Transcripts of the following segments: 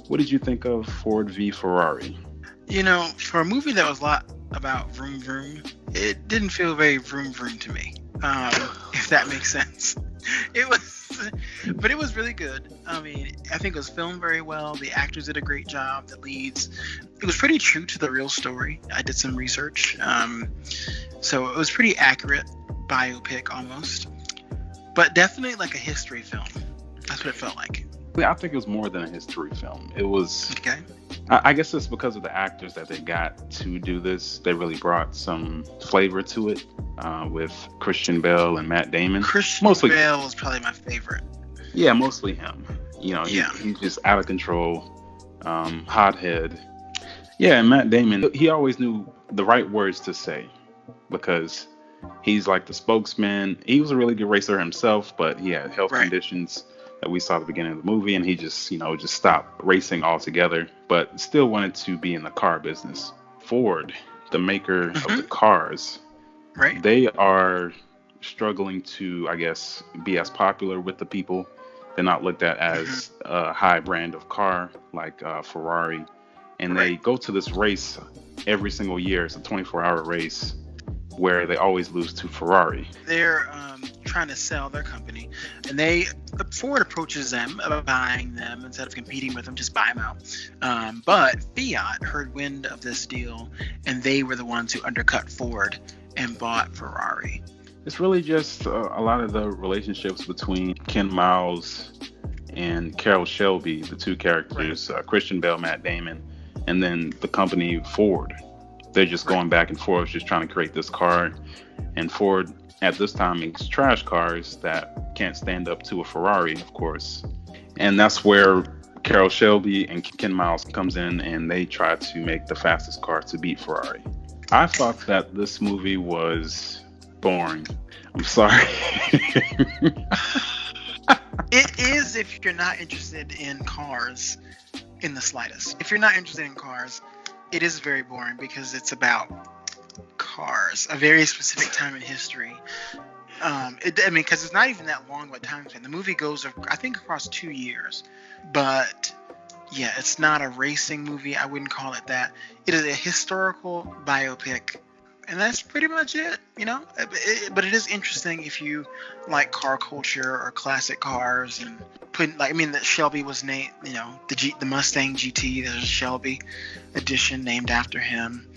What did you think of Ford v Ferrari? For a movie that was a lot about vroom vroom, it didn't feel very vroom vroom to me. If that makes sense. It was, but it was really good. I mean, I think it was filmed very well. The actors did a great job. The leads, it was pretty true to the real story. I did some research, so it was pretty accurate, biopic almost, but definitely like a history film. That's what it felt like. I think it was more than a history film. It was. Okay. I guess it's because of the actors that they got to do this. They really brought some flavor to it, with Christian Bale and Matt Damon. Mostly Bale was probably my favorite. Yeah, mostly him. He's just out of control, hothead. Yeah, and Matt Damon, he always knew the right words to say because he's like the spokesman. He was a really good racer himself, but he had health conditions that we saw at the beginning of the movie, and he just stopped racing altogether, but still wanted to be in the car business. Ford, the maker of the cars, they are struggling to, I guess, be as popular with the people. They're not looked at as a high brand of car like Ferrari, and they go to this race every single year. It's a 24-hour race where they always lose to Ferrari. They're trying to sell their company, and Ford approaches them about buying them instead of competing with them, just buy them out. But Fiat heard wind of this deal, and they were the ones who undercut Ford and bought Ferrari. It's really just a lot of the relationships between Ken Miles and Carroll Shelby, the two characters, Christian Bale, Matt Damon, and then the company Ford. They're just going back and forth, just trying to create this car. And Ford, at this time, makes trash cars that can't stand up to a Ferrari, of course. And that's where Carroll Shelby and Ken Miles comes in, and they try to make the fastest car to beat Ferrari. I thought that this movie was boring. I'm sorry. It is if you're not interested in cars in the slightest. If you're not interested in cars, it is very boring because it's about cars, a very specific time in history. Because it's not even that long of a time span. The movie goes, I think, across 2 years. But yeah, it's not a racing movie. I wouldn't call it that. It is a historical biopic, and that's pretty much it. But it is interesting if you like car culture or classic cars, and the Shelby was named, the Mustang GT. There's a Shelby edition named after him,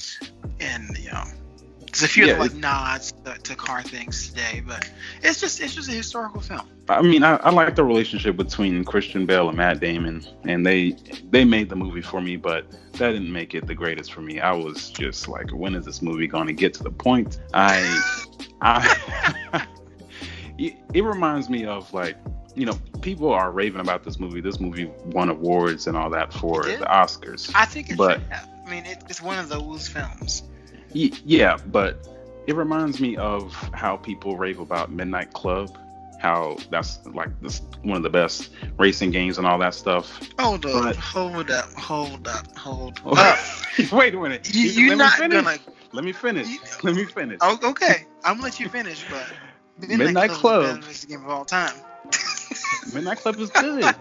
and there's a few other nods to car things today, but it's just a historical film. I mean, I like the relationship between Christian Bale and Matt Damon, and they made the movie for me, but that didn't make it the greatest for me. I was just like, when is this movie going to get to the point? It reminds me of people are raving about this movie. This movie won awards and all that for the Oscars. I think it should have. I mean, it's one of those films. Yeah, but it reminds me of how people rave about Midnight Club, how that's one of the best racing games and all that stuff. Hold up. Wait a minute. Let me finish. Oh, okay. I'm gonna let you finish, but Midnight Club is the best racing game of all time. Midnight Club is good,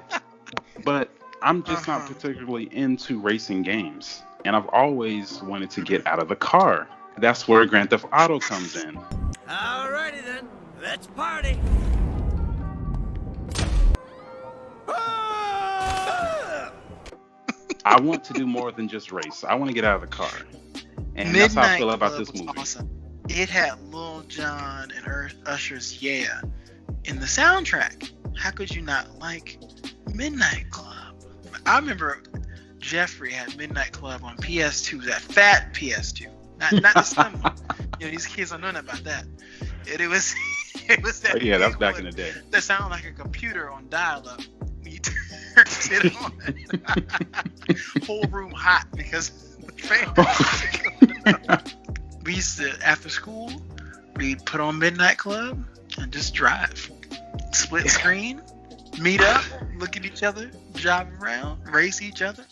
but I'm just not particularly into racing games. And I've always wanted to get out of the car. That's where Grand Theft Auto comes in. Alrighty then, let's party. I want to do more than just race. I want to get out of the car. And Midnight that's how I feel Club about this was movie. Awesome. It had Lil Jon and Usher's Yeah in the soundtrack. How could you not like Midnight Club? I remember Jeffrey had Midnight Club on PS2, that fat PS2, not the slim one. These kids don't know nothing about that. It was that. Oh, yeah, that's back in the day. That sounded like a computer on dial-up. You turned it on. Whole room hot because the fan. We used to, after school, we'd put on Midnight Club and just drive. Split screen, meet up, look at each other, drive around, race each other.